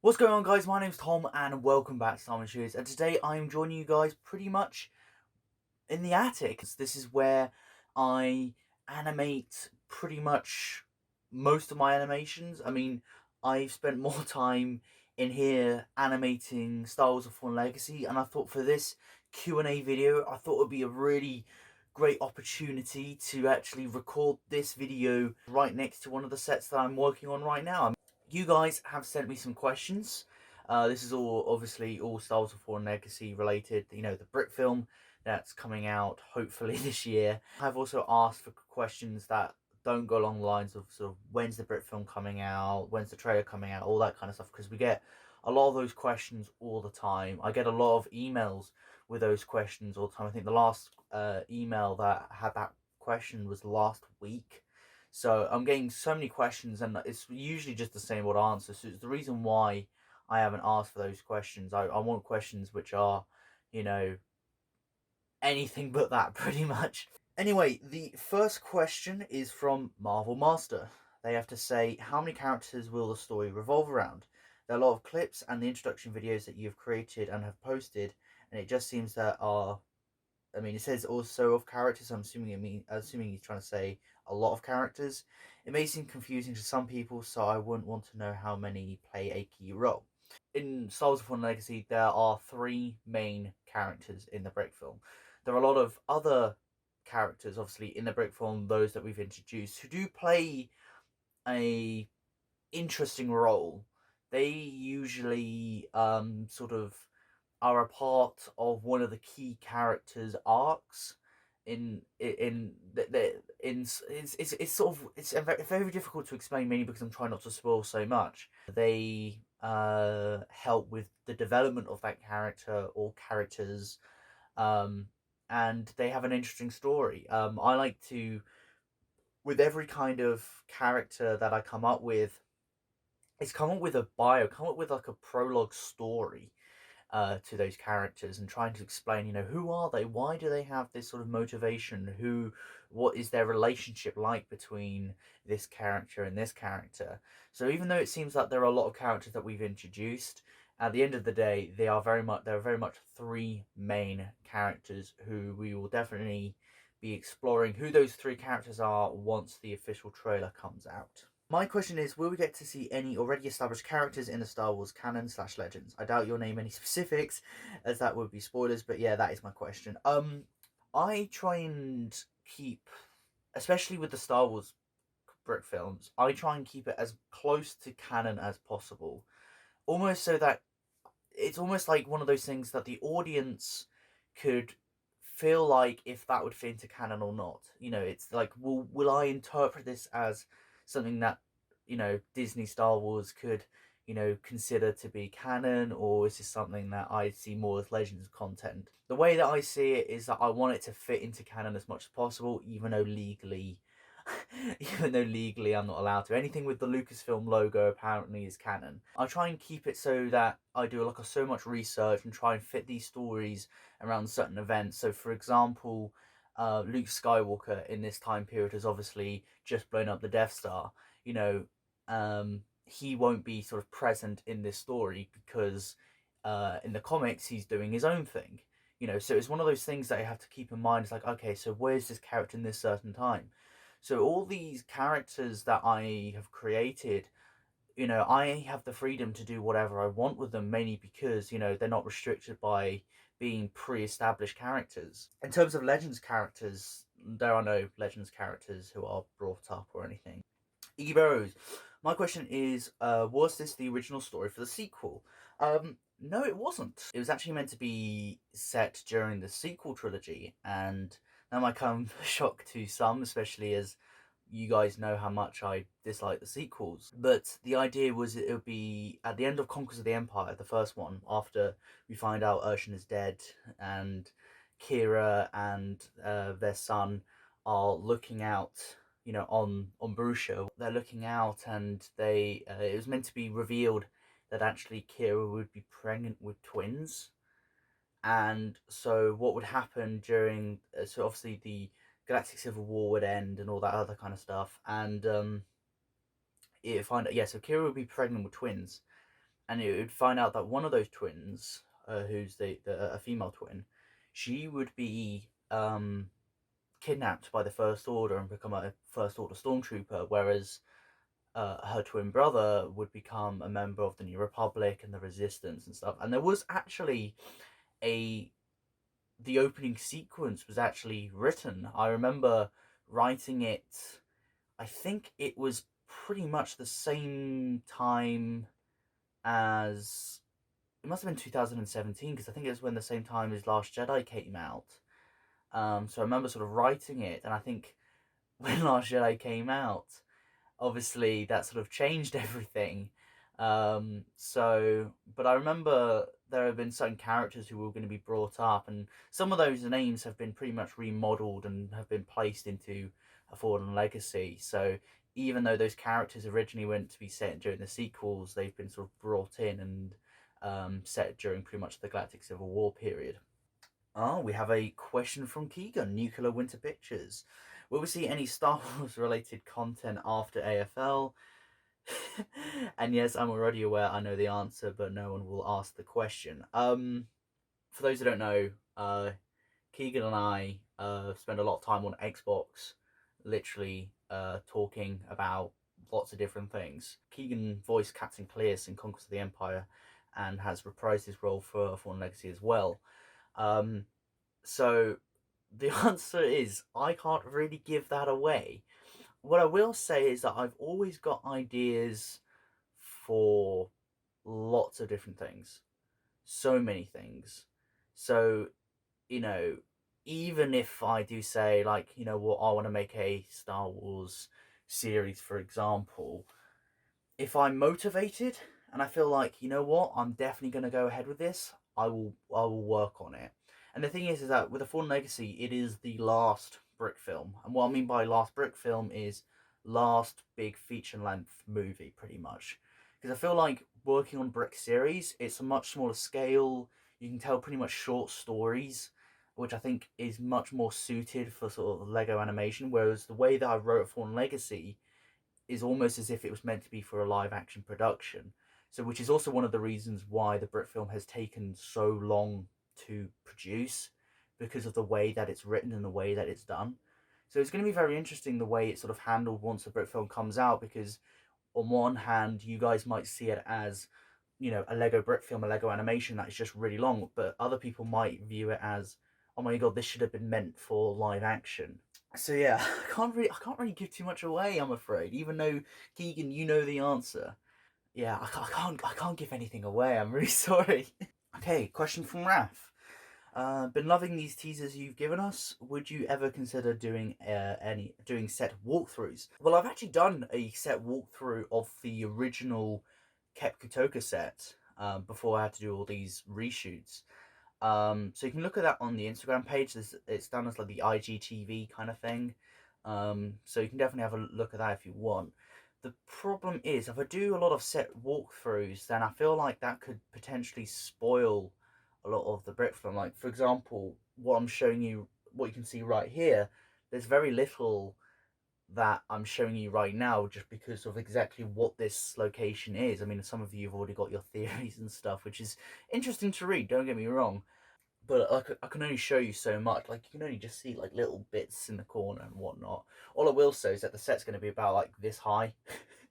What's going on, guys? My name's Tom and welcome back to Simon Shoes, and today I'm joining you guys pretty much in the attic. This is where I animate pretty much most of my animations. I mean, I've spent more time in here animating Star Wars: The Fallen Legacy, and I thought for this Q&A video, I thought it would be a really great opportunity to actually record this video right next to one of the sets that I'm working on right now. You guys have sent me some questions. This is all obviously all Star Wars: The Fallen Legacy related. You know, the Brit film that's coming out hopefully this year. I've also asked for questions that don't go along the lines of sort of when's the Brit film coming out, when's the trailer coming out, all that kind of stuff, because we get a lot of those questions all the time. I get a lot of emails with those questions all the time. I think the last email that had that question was last week. So I'm getting so many questions, and it's usually just the same old answer. So it's the reason why I haven't asked for those questions. I want questions which are, you know, anything but that, pretty much. Anyway, the first question is from Marvel Master. They have to say, how many characters will the story revolve around? There are a lot of clips and the introduction videos that you've created and have posted, and it just seems that are it says also of characters. I'm assuming he's trying to say a lot of characters. It may seem confusing to some people, so I wouldn't want to know how many play a key role. In Star Wars: The Fallen Legacy, there are three main characters in the Brick film. There are a lot of other characters, obviously, in the Brick film, those that we've introduced, who do play a interesting role. They usually sort of are a part of one of the key characters' arcs. It's sort of it's very difficult to explain, mainly because I'm trying not to spoil so much. They help with the development of that character or characters, um, and they have an interesting story. I like to, with every kind of character that I come up with, it's come up with a bio, come up with like a prologue story to those characters, and trying to explain, who are they? Why do they have this sort of motivation? What is their relationship like between this character and this character? So even though it seems like there are a lot of characters that we've introduced, at the end of the day, there are very much three main characters who we will definitely be exploring who those three characters are once the official trailer comes out. My question is, will we get to see any already established characters in the Star Wars canon/legends? I doubt you'll name any specifics, as that would be spoilers, but yeah, that is my question. I try and keep, especially with the Star Wars brick films, I try and keep it as close to canon as possible. Almost so that it's almost like one of those things that the audience could feel like if that would fit into canon or not. It's like, will I interpret this as something that, Disney Star Wars could, consider to be canon, or is this something that I see more as Legends content? The way that I see it is that I want it to fit into canon as much as possible, even though legally I'm not allowed to. Anything with the Lucasfilm logo apparently is canon. I try and keep it so that I do so much research and try and fit these stories around certain events. So, for example, Luke Skywalker in this time period has obviously just blown up the Death Star. He won't be sort of present in this story because in the comics he's doing his own thing. So it's one of those things that you have to keep in mind. It's like, okay, so where's this character in this certain time? So all these characters that I have created, I have the freedom to do whatever I want with them, mainly because, they're not restricted by being pre-established characters. In terms of Legends characters, there are no Legends characters who are brought up or anything. Iggy Burrows, my question is, was this the original story for the sequel? No, it wasn't. It was actually meant to be set during the sequel trilogy, and that might come shock to some, especially as you guys know how much I dislike the sequels. But the idea was it would be at the end of Conquest of the Empire, the first one, after we find out Urshan is dead, and Kira and their son are looking out, on Brusha. They're looking out, and it was meant to be revealed that actually Kira would be pregnant with twins. And so what would happen during, so obviously the Galactic Civil War would end and all that other kind of stuff, and so Kira would be pregnant with twins, and it would find out that one of those twins, who's a female twin, she would be kidnapped by the First Order and become a First Order stormtrooper, whereas her twin brother would become a member of the New Republic and the Resistance and stuff. And there was actually a the opening sequence was actually written. I remember writing it. I think it was pretty much the same time as it must have been 2017, because I think it was when the same time as Last Jedi came out. So I remember sort of writing it, and I think when Last Jedi came out, obviously that sort of changed everything. But I remember there have been certain characters who were going to be brought up, and some of those names have been pretty much remodeled and have been placed into A Fallen Legacy. So even though those characters originally went to be set during the sequels, they've been sort of brought in and set during pretty much the Galactic Civil War period. Oh, we have a question from Keegan, Nuclear Winter Pictures. Will we see any Star Wars related content after AFL? And yes, I'm already aware I know the answer, but no one will ask the question. For those who don't know, Keegan and I spend a lot of time on Xbox, literally talking about lots of different things. Keegan voiced Captain Cleus in Conquest of the Empire and has reprised his role for Fallen Legacy as well. So the answer is I can't really give that away. What I will say is that I've always got ideas for lots of different things. So many things. So, you know, even if I do say, like, you know what, I want to make a Star Wars series, for example, if I'm motivated and I feel like, you know what, I'm definitely going to go ahead with this, I will work on it. And the thing is that with A Fallen Legacy, it is the last brick film. And what I mean by last brick film is last big feature length movie, pretty much. Because I feel like working on brick series, it's a much smaller scale. You can tell pretty much short stories, which I think is much more suited for sort of Lego animation. Whereas the way that I wrote Fallen Legacy is almost as if it was meant to be for a live action production. So, which is also one of the reasons why the Brit film has taken so long to produce, because of the way that it's written and the way that it's done. So it's going to be very interesting the way it's sort of handled once the Brit film comes out, because on one hand, you guys might see it as, you know, a Lego Brit film, a Lego animation that is just really long, but other people might view it as, oh my god, this should have been meant for live action. So yeah, I can't really give too much away, I'm afraid. Even though Keegan, you know the answer. Yeah, I can't give anything away. I'm really sorry. Okay, question from Raf. Been loving these teasers you've given us. Would you ever consider doing set walkthroughs? Well, I've actually done a set walkthrough of the original Kep Kutoka set before I had to do all these reshoots. So you can look at that on the Instagram page. It's done as like the IGTV kind of thing. So you can definitely have a look at that if you want. The problem is, if I do a lot of set walkthroughs, then I feel like that could potentially spoil a lot of the Brit film. Like, for example, what I'm showing you, what you can see right here, there's very little that I'm showing you right now just because of exactly what this location is. I mean, some of you have already got your theories and stuff, which is interesting to read, don't get me wrong. But I can only show you so much. Like, you can only just see like little bits in the corner and whatnot. All I will say is that the set's going to be about like this high.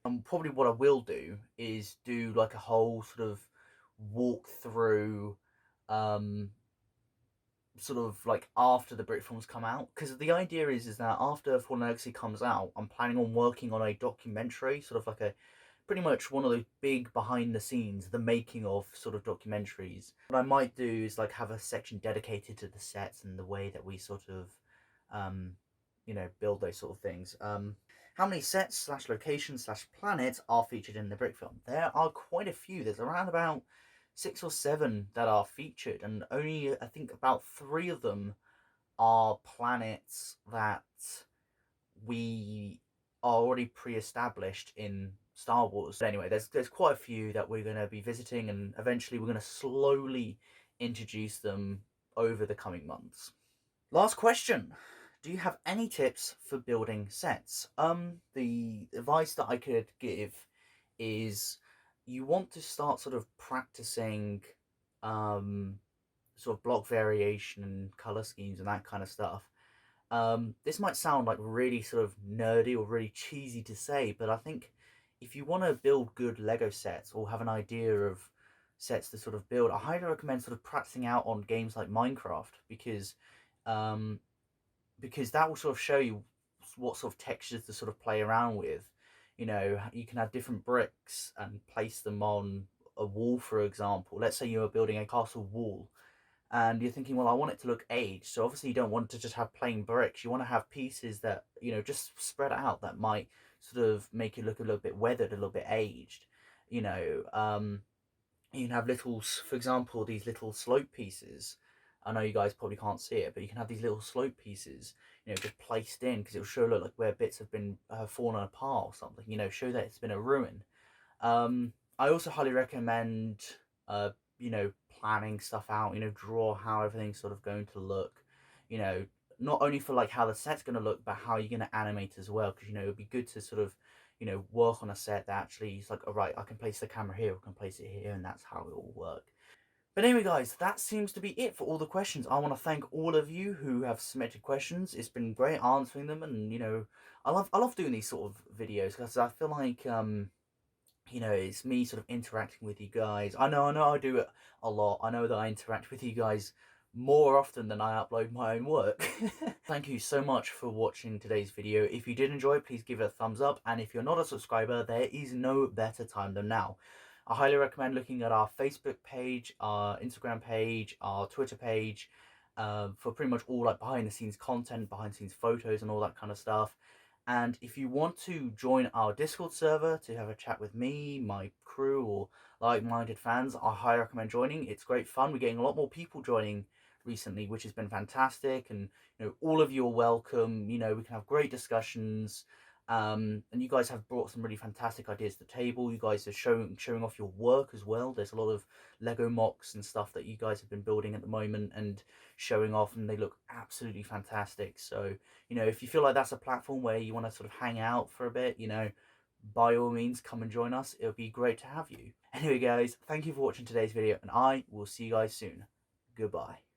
And probably what I will do is do like a whole sort of walk through, um, sort of like after the Brit films come out. Because the idea is that after Fallen Legacy comes out, I'm planning on working on a documentary, sort of like a pretty much one of those big behind the scenes, the making of sort of documentaries. What I might do is like have a section dedicated to the sets and the way that we sort of, um, build those sort of things. How many sets slash locations slash planets are featured in the Brick film? There are quite a few. There's around about 6 or 7 that are featured, and only I think about 3 of them are planets that we are already pre-established in Star Wars. But anyway, there's quite a few that we're going to be visiting, and eventually we're going to slowly introduce them over the coming months. Last question. Do you have any tips for building sets? The advice that I could give is, you want to start sort of practicing um, sort of block variation and color schemes and that kind of stuff. This might sound like really sort of nerdy or really cheesy to say, but I think if you want to build good Lego sets or have an idea of sets to sort of build, I highly recommend sort of practicing out on games like Minecraft um, because that will sort of show you what sort of textures to sort of play around with. You know, you can have different bricks and place them on a wall, for example. Let's say you're building a castle wall and you're thinking, well, I want it to look aged. So obviously you don't want to just have plain bricks. You want to have pieces that, you know, just spread out that might sort of make it look a little bit weathered, a little bit aged. You know, you can have little, for example, these little slope pieces. I know you guys probably can't see it, but you can have these little slope pieces, you know, just placed in because it will show look like where bits have been fallen apart or something. You know, show that it's been a ruin. I also highly recommend, uh, you know, planning stuff out. You know, draw how everything's sort of going to look. You know, not only for like how the set's going to look, but how you're going to animate as well. Because you know, it'd be good to sort of, you know, work on a set that actually is like, all right, I can place the camera here, I can place it here, and that's how it will work. But anyway, guys, that seems to be it for all the questions. I want to thank all of you who have submitted questions. It's been great answering them, and you know, I love doing these sort of videos because I feel like you know, it's me sort of interacting with you guys. I know I do it a lot. I know that I interact with you guys more often than I upload my own work. Thank you so much for watching today's video. If you did enjoy, please give it a thumbs up. And if you're not a subscriber, there is no better time than now. I highly recommend looking at our Facebook page, our Instagram page, our Twitter page, for pretty much all like behind the scenes content, behind the scenes photos and all that kind of stuff. And if you want to join our Discord server to have a chat with me, my crew, or like-minded fans, I highly recommend joining. It's great fun. We're getting a lot more people joining recently, which has been fantastic. And you know, all of you are welcome. You know, we can have great discussions. And you guys have brought some really fantastic ideas to the table. You guys are showing off your work as well. There's a lot of Lego mocks and stuff that you guys have been building at the moment and showing off, and they look absolutely fantastic. So, you know, if you feel like that's a platform where you want to sort of hang out for a bit, you know, by all means, come and join us. It would be great to have you. Anyway, guys, thank you for watching today's video, and I will see you guys soon. Goodbye.